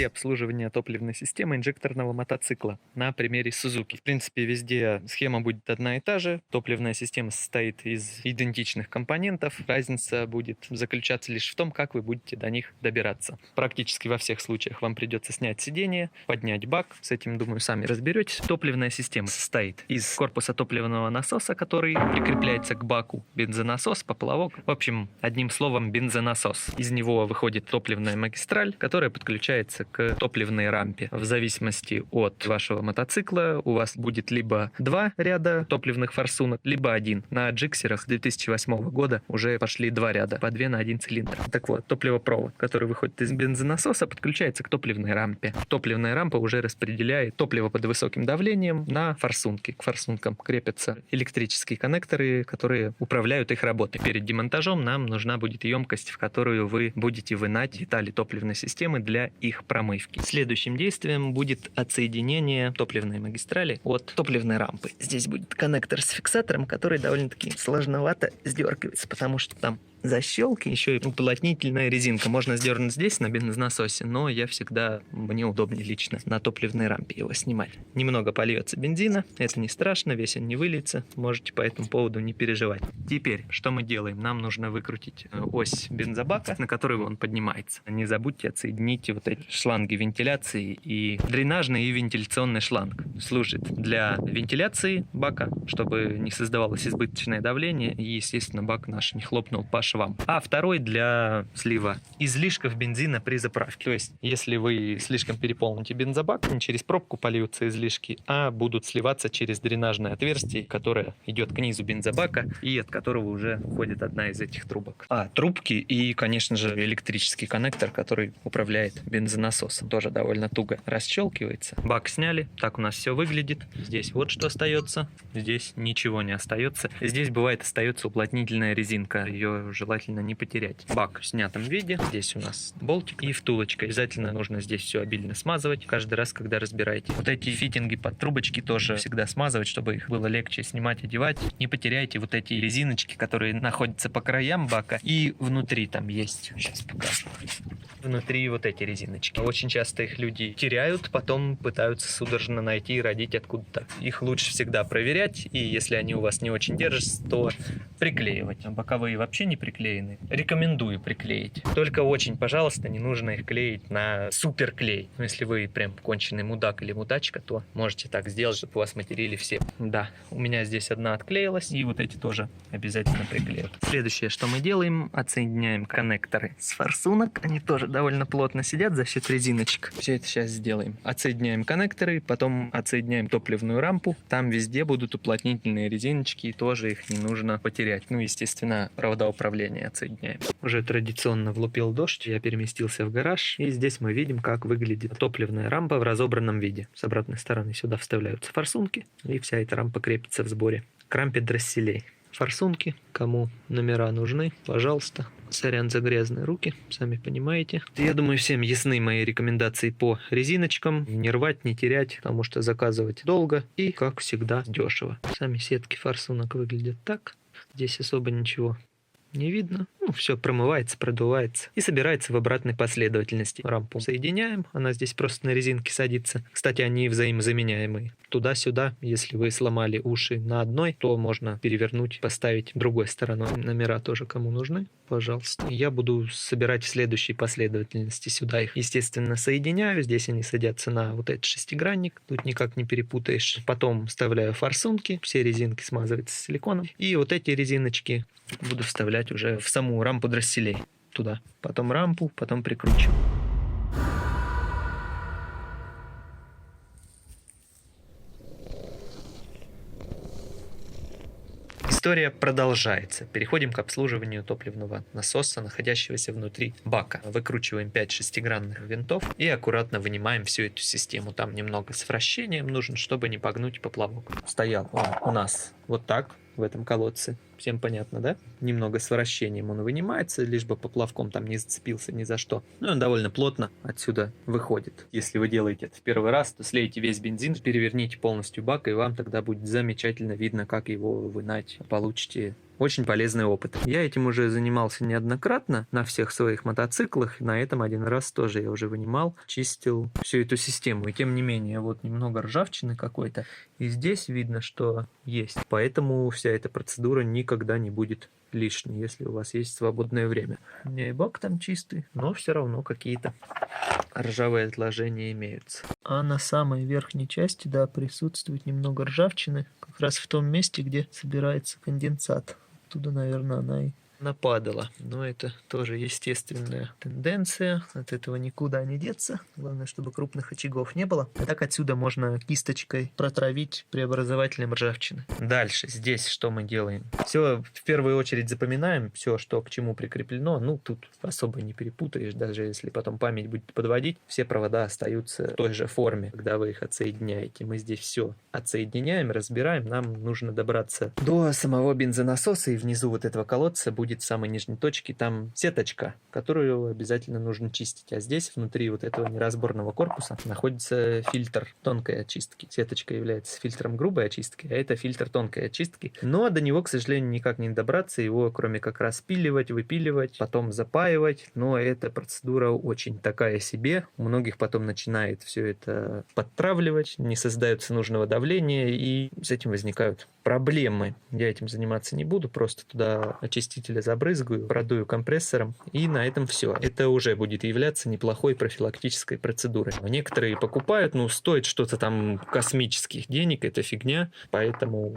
провести обслуживание топливной системы инжекторного мотоцикла на примере Suzuki. В принципе, везде схема будет одна и та же. Топливная система состоит из идентичных компонентов. Разница будет заключаться лишь в том, как вы будете до них добираться. Практически во всех случаях вам придется снять сиденье, поднять бак. С этим, думаю, сами разберетесь. Топливная система состоит из корпуса топливного насоса, который прикрепляется к баку, бензонасос, поплавок. В общем, одним словом, бензонасос. Из него выходит топливная магистраль, которая подключается к топливной рампе. В зависимости от вашего мотоцикла у вас будет либо 2 ряда топливных форсунок, либо один. На джиксерах с 2008 года уже пошли 2 ряда, по 2 на 1 цилиндр. Так вот, топливопровод, который выходит из бензонасоса, подключается к топливной рампе. Топливная рампа уже распределяет топливо под высоким давлением на форсунки. К форсункам крепятся электрические коннекторы, которые управляют их работой. Перед демонтажом нам нужна будет емкость, в которую вы будете вынать детали топливной системы для их промывки. Следующим действием будет отсоединение топливной магистрали от топливной рампы. Здесь будет коннектор с фиксатором, который довольно-таки сложновато сдергивается, потому что там защелки, еще и уплотнительная резинка. Можно сдернуть здесь на бензонасосе, но мне удобнее лично на топливной рампе его снимать. Немного польется бензина, это не страшно, весь он не выльется, можете по этому поводу не переживать. Теперь, что мы делаем? Нам нужно выкрутить ось бензобака, на которую он поднимается. Не забудьте отсоединить вот эти шланги вентиляции, и дренажный и вентиляционный шланг служит для вентиляции бака, чтобы не создавалось избыточное давление и, естественно, бак наш не хлопнул по швам. А второй для слива излишков бензина при заправке. То есть, если вы слишком переполните бензобак, не через пробку польются излишки, а будут сливаться через дренажное отверстие, которое идет к низу бензобака и от которого уже уходит одна из этих трубок. Трубки и, конечно же, электрический коннектор, который управляет бензонасосом. Тоже довольно туго расщелкивается. Бак сняли. Так у нас все выглядит. Здесь вот что остается. Здесь ничего не остается. Здесь бывает остается уплотнительная резинка. Ее желательно не потерять. Бак в снятом виде. Здесь у нас болтик и втулочка. Обязательно нужно здесь все обильно смазывать каждый раз, когда разбираете. Вот эти фитинги под трубочки тоже всегда смазывать, чтобы их было легче снимать, одевать. Не потеряйте вот эти резиночки, которые находятся по краям бака и внутри там есть. Сейчас покажу. Внутри вот эти резиночки. Очень часто их люди теряют, потом пытаются судорожно найти и родить откуда-то. Их лучше всегда проверять, и если они у вас не очень держатся, то приклеивать. Боковые вообще не приклеены. Рекомендую приклеить. Только очень, пожалуйста, не нужно их клеить на суперклей. Но если вы прям конченый мудак или мудачка, то можете так сделать, чтобы у вас материли все. Да, у меня здесь одна отклеилась, и вот эти тоже обязательно приклеют. Следующее, что мы делаем, отсоединяем коннекторы с форсунок. Они тоже довольно плотно сидят за счет резиночек. Все это сейчас сделаем. Отсоединяем коннекторы, потом отсоединяем топливную рампу. Там везде будут уплотнительные резиночки, и тоже их не нужно потерять. Ну, естественно, провода управления отсоединяем. Уже традиционно влупил дождь, я переместился в гараж, и здесь мы видим, как выглядит топливная рампа в разобранном виде. С обратной стороны сюда вставляются форсунки, и вся эта рампа крепится в сборе к рампе дросселей. Форсунки, кому номера нужны, пожалуйста. Сорян за грязные руки, сами понимаете. Я думаю, всем ясны мои рекомендации по резиночкам. Не рвать, не терять, потому что заказывать долго и, как всегда, дешево. Сами сетки форсунок выглядят так. Здесь особо ничего не видно. Все промывается, продувается и собирается в обратной последовательности. Рампу соединяем, она здесь просто на резинке садится. Кстати, они взаимозаменяемые. Туда-сюда, если вы сломали уши на одной, то можно перевернуть, поставить другой стороной. Номера тоже кому нужны, пожалуйста. Я буду собирать в следующей последовательности. Сюда их, естественно, соединяю. Здесь они садятся на вот этот шестигранник. Тут никак не перепутаешь. Потом вставляю форсунки. Все резинки смазываются силиконом. И вот эти резиночки буду вставлять уже в саму рампу дросселей. Туда. Потом рампу, потом прикручиваю. История продолжается. Переходим к обслуживанию топливного насоса, находящегося внутри бака. Выкручиваем 5 шестигранных винтов и аккуратно вынимаем всю эту систему. Там немного с вращением нужно, чтобы не погнуть поплавок. Стоял он у нас вот так, в этом колодце. Всем понятно, да? Немного с вращением он вынимается, лишь бы поплавком там не зацепился ни за что. Ну, он довольно плотно отсюда выходит. Если вы делаете это в первый раз, то слейте весь бензин, переверните полностью бак, и вам тогда будет замечательно видно, как его вынать. Получите Очень полезный опыт. Я этим уже занимался неоднократно на всех своих мотоциклах. На этом один раз тоже я уже вынимал, чистил всю эту систему. И тем не менее, вот немного ржавчины какой-то. И здесь видно, что есть. Поэтому вся эта процедура никогда не будет лишней, если у вас есть свободное время. У меня и бак там чистый, но все равно какие-то ржавые отложения имеются. А на самой верхней части, да, присутствует немного ржавчины, как раз в том месте, где собирается конденсат. Оттуда, наверное, она и нападала. Но это тоже естественная тенденция. От этого никуда не деться. Главное, чтобы крупных очагов не было. А так отсюда можно кисточкой протравить преобразователем ржавчины. Дальше здесь что мы делаем? Все в первую очередь запоминаем. Все, что к чему прикреплено. Ну, тут особо не перепутаешь. Даже если потом память будет подводить, все провода остаются в той же форме, когда вы их отсоединяете. Мы здесь все отсоединяем, разбираем. Нам нужно добраться до самого бензонасоса. И внизу вот этого колодца будет в самой нижней точке там сеточка, которую обязательно нужно чистить. А здесь внутри вот этого неразборного корпуса находится фильтр тонкой очистки. Сеточка является фильтром грубой очистки, а это фильтр тонкой очистки. Но до него, к сожалению, никак не добраться. Его кроме как распиливать, выпиливать, потом запаивать. Но эта процедура очень такая себе. У многих потом начинает все это подтравливать, не создается нужного давления, и с этим возникают проблемы. Я этим заниматься не буду, просто туда очистителя забрызгаю, продую компрессором, и на этом все. Это уже будет являться неплохой профилактической процедурой. Некоторые покупают, ну, стоит что-то там космических денег, это фигня, поэтому,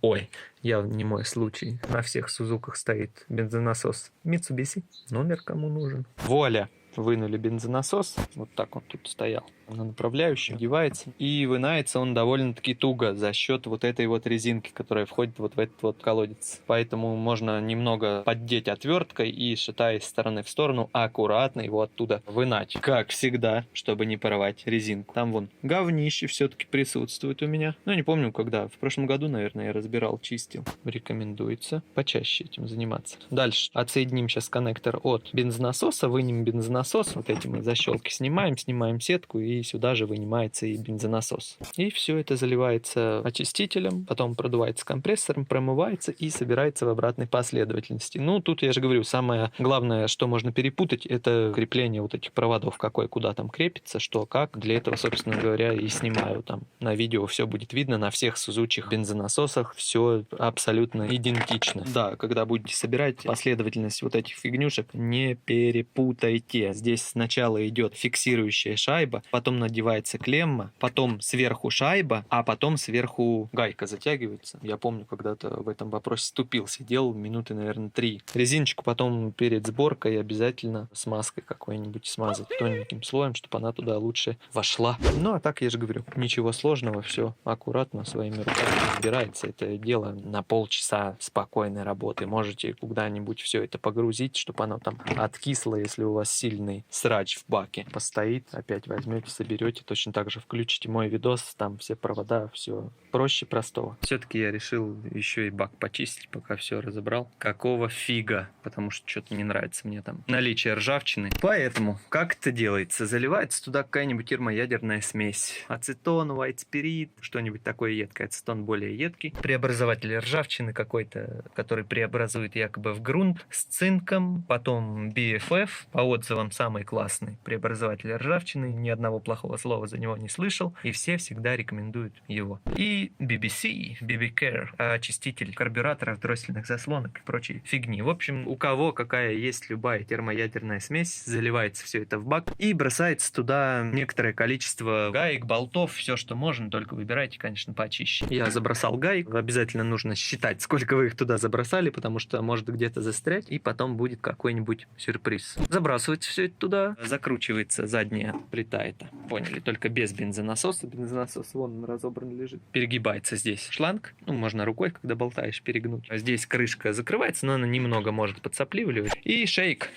ой, явно не мой случай. На всех Сузуках стоит бензонасос Mitsubishi. Номер кому нужен. Вуаля! Вынули бензонасос, вот так он тут стоял, на направляющую одевается, и вынается он довольно-таки туго за счет вот этой вот резинки, которая входит вот в этот вот колодец. Поэтому можно немного поддеть отверткой и, шатая из стороны в сторону, аккуратно его оттуда вынать. Как всегда, чтобы не порвать резинку. Там вон говнище все-таки присутствует у меня. Ну, не помню, когда. В прошлом году, наверное, я разбирал, чистил. Рекомендуется почаще этим заниматься. Дальше. Отсоединим сейчас коннектор от бензонасоса, вынем бензонасос. Вот эти мы защелки снимаем сетку, и сюда же вынимается и бензонасос. И все это заливается очистителем, потом продувается компрессором, промывается и собирается в обратной последовательности. Ну, тут я же говорю, самое главное, что можно перепутать, это крепление вот этих проводов, какой куда там крепится, что как. Для этого, собственно говоря, и снимаю там. На видео все будет видно, на всех сузучих бензонасосах все абсолютно идентично. Да, когда будете собирать последовательность вот этих фигнюшек, не перепутайте. Здесь сначала идет фиксирующая шайба, потом надевается клемма, потом сверху шайба, а потом сверху гайка затягивается. Я помню, когда-то в этом вопросе ступился, делал минуты, наверное, 3. Резиночку потом перед сборкой обязательно смазкой какой-нибудь смазать тоненьким слоем, чтобы она туда лучше вошла. Ну, а так, я же говорю, ничего сложного, все аккуратно своими руками разбирается. Это дело на полчаса спокойной работы. Можете куда-нибудь все это погрузить, чтобы оно там откисло, если у вас сильный срач в баке. Постоит, опять возьмете, соберете, точно так же включите мой видос, там все провода, все проще простого. Все-таки я решил еще и бак почистить, пока все разобрал. Какого фига? Потому что что-то не нравится мне там наличие ржавчины. Поэтому, как это делается? Заливается туда какая-нибудь термоядерная смесь. Ацетон, white spirit, что-нибудь такое едкое. Ацетон более едкий. Преобразователь ржавчины какой-то, который преобразует якобы в грунт с цинком. Потом BFF, по отзывам самый классный преобразователь ржавчины. Ни одного плохого слова за него не слышал. И все всегда рекомендуют его. И BBC, BB Care, очиститель карбюраторов, дроссельных заслонок и прочей фигни. В общем, у кого какая есть любая термоядерная смесь, заливается все это в бак и бросается туда некоторое количество гаек, болтов, все, что можно, только выбирайте, конечно, почище. Я забросал гаек, обязательно нужно считать, сколько вы их туда забросали, потому что может где-то застрять, и потом будет какой-нибудь сюрприз. Забрасывается все это туда, закручивается задняя плита эта, поняли, только без бензонасоса. Бензонасос вон он разобран лежит. Перегибается здесь шланг, ну, можно рукой, когда болтаешь, перегнуть. А здесь крышка закрывается, но она немного может подсопливливать. И шейк.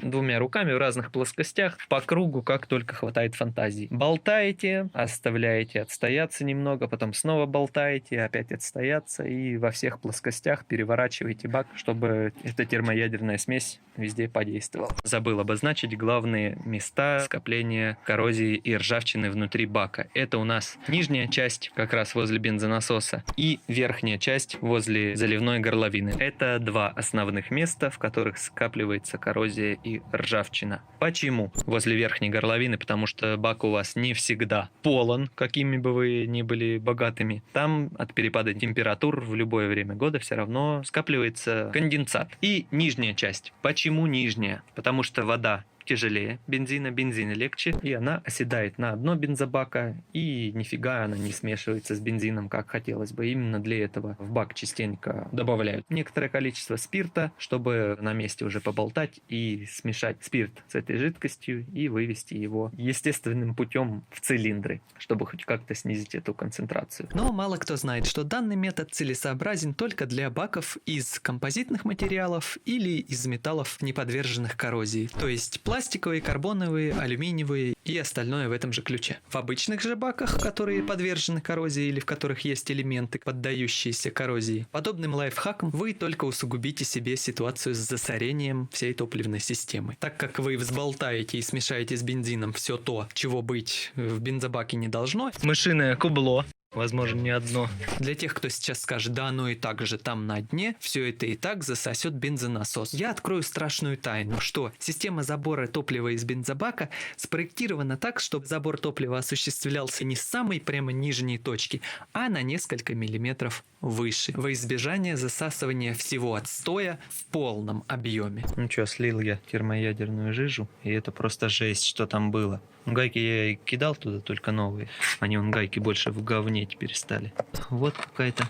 двумя руками в разных плоскостях, по кругу, как только хватает фантазии. Болтаете, оставляете отстояться немного, потом снова болтаете, опять отстояться, и во всех плоскостях переворачиваете бак, чтобы эта термоядерная смесь везде подействовала. Забыл обозначить главные места скопления коррозии и ржавчины внутри бака. Это у нас нижняя часть, как раз возле бензонасоса, и верхняя часть возле заливной горловины. Это два основных места, в которых скапливается коррозия и ржавчина. Почему возле верхней горловины? Потому что бак у вас не всегда полон, какими бы вы ни были богатыми. Там от перепада температур в любое время года все равно скапливается конденсат. И нижняя часть. Почему нижняя? Потому что вода тяжелее бензина, бензин легче, и она оседает на дно бензобака, и нифига она не смешивается с бензином, как хотелось бы. Именно для этого в бак частенько добавляют некоторое количество спирта, чтобы на месте уже поболтать и смешать спирт с этой жидкостью и вывести его естественным путем в цилиндры, чтобы хоть как-то снизить эту концентрацию. Но мало кто знает, что данный метод целесообразен только для баков из композитных материалов или из металлов, не подверженных коррозии, то есть пластиковые, карбоновые, алюминиевые и остальное в этом же ключе. В обычных же баках, которые подвержены коррозии или в которых есть элементы, поддающиеся коррозии, подобным лайфхаком вы только усугубите себе ситуацию с засорением всей топливной системы. Так как вы взболтаете и смешаете с бензином все то, чего быть в бензобаке не должно, Мышиное кубло. Возможно, не одно. для тех, кто сейчас скажет, да, оно и так же там на дне, все это и так засосет бензонасос. Я открою страшную тайну, что система забора топлива из бензобака спроектирована так, чтобы забор топлива осуществлялся не с самой прямо нижней точки, а на несколько миллиметров выше, во избежание засасывания всего отстоя в полном объеме. Ну что, слил я термоядерную жижу, и это просто жесть, что там было. Гайки я и кидал туда, только новые. Они гайки больше в говне теперь стали. Вот какая-то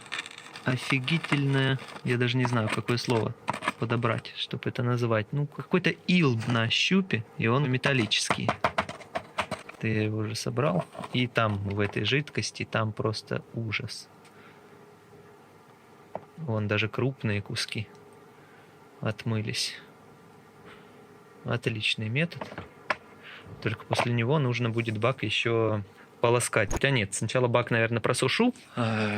офигительная, я даже не знаю, какое слово подобрать, чтобы это назвать. Ну, какой-то ил на щупе, и он металлический. Я его уже собрал. И там, в этой жидкости, там просто ужас. Вон даже крупные куски отмылись. Отличный метод. Только после него нужно будет бак еще полоскать. Хотя нет, сначала бак, наверное, просушу,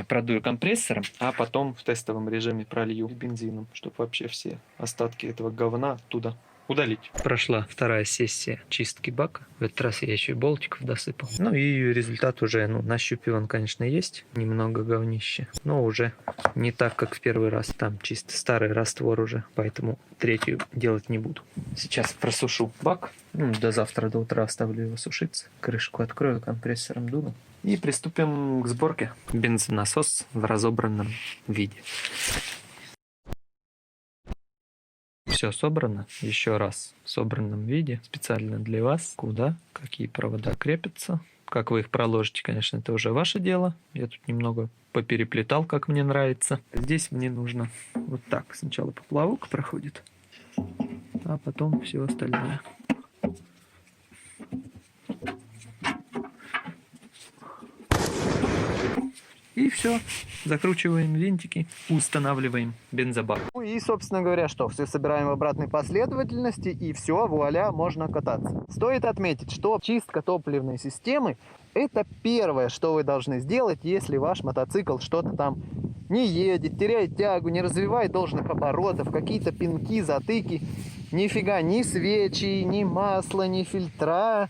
продую компрессором, а потом в тестовом режиме пролью бензином, чтобы вообще все остатки этого говна оттуда удалить. Прошла вторая сессия чистки бака. В этот раз я еще и болтиков досыпал. Ну и результат уже, на щупе он, конечно, есть. Немного говнища. Но уже не так, как в первый раз. Там чисто старый раствор уже. Поэтому третью делать не буду. Сейчас просушу бак. До завтра, до утра оставлю его сушиться. Крышку открою, компрессором дуну. И приступим к сборке. Бензонасос в разобранном виде. Все собрано, еще раз в собранном виде, специально для вас. Куда, какие провода крепятся. Как вы их проложите, конечно, это уже ваше дело. Я тут немного попереплетал, как мне нравится. Здесь мне нужно вот так. Сначала поплавок проходит, а потом все остальное. И все. Закручиваем винтики, устанавливаем бензобак. Ну и, собственно говоря, что? Все собираем в обратной последовательности, и все, вуаля, можно кататься. Стоит отметить, что чистка топливной системы – это первое, что вы должны сделать, если ваш мотоцикл что-то там не едет, теряет тягу, не развивает должных оборотов, какие-то пинки, затыки. Нифига, ни свечи, ни масла, ни фильтра.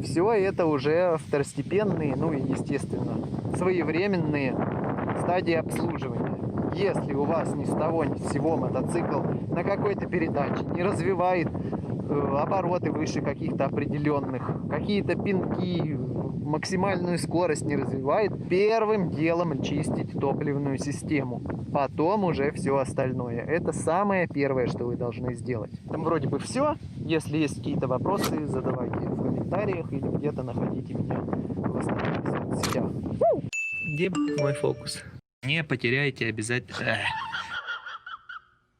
Все это уже второстепенные, ну и, естественно, своевременные стадии обслуживания. Если у вас ни с того ни с сего мотоцикл на какой-то передаче не развивает обороты выше каких-то определенных, какие-то пинки, максимальную скорость не развивает, первым делом чистить топливную систему. Потом уже все остальное. Это самое первое, что вы должны сделать. Там вроде бы все. Если есть какие-то вопросы, задавайте в комментариях или где-то находите меня в остальных соцсетях. Где мой фокус? Не потеряйте обязательно...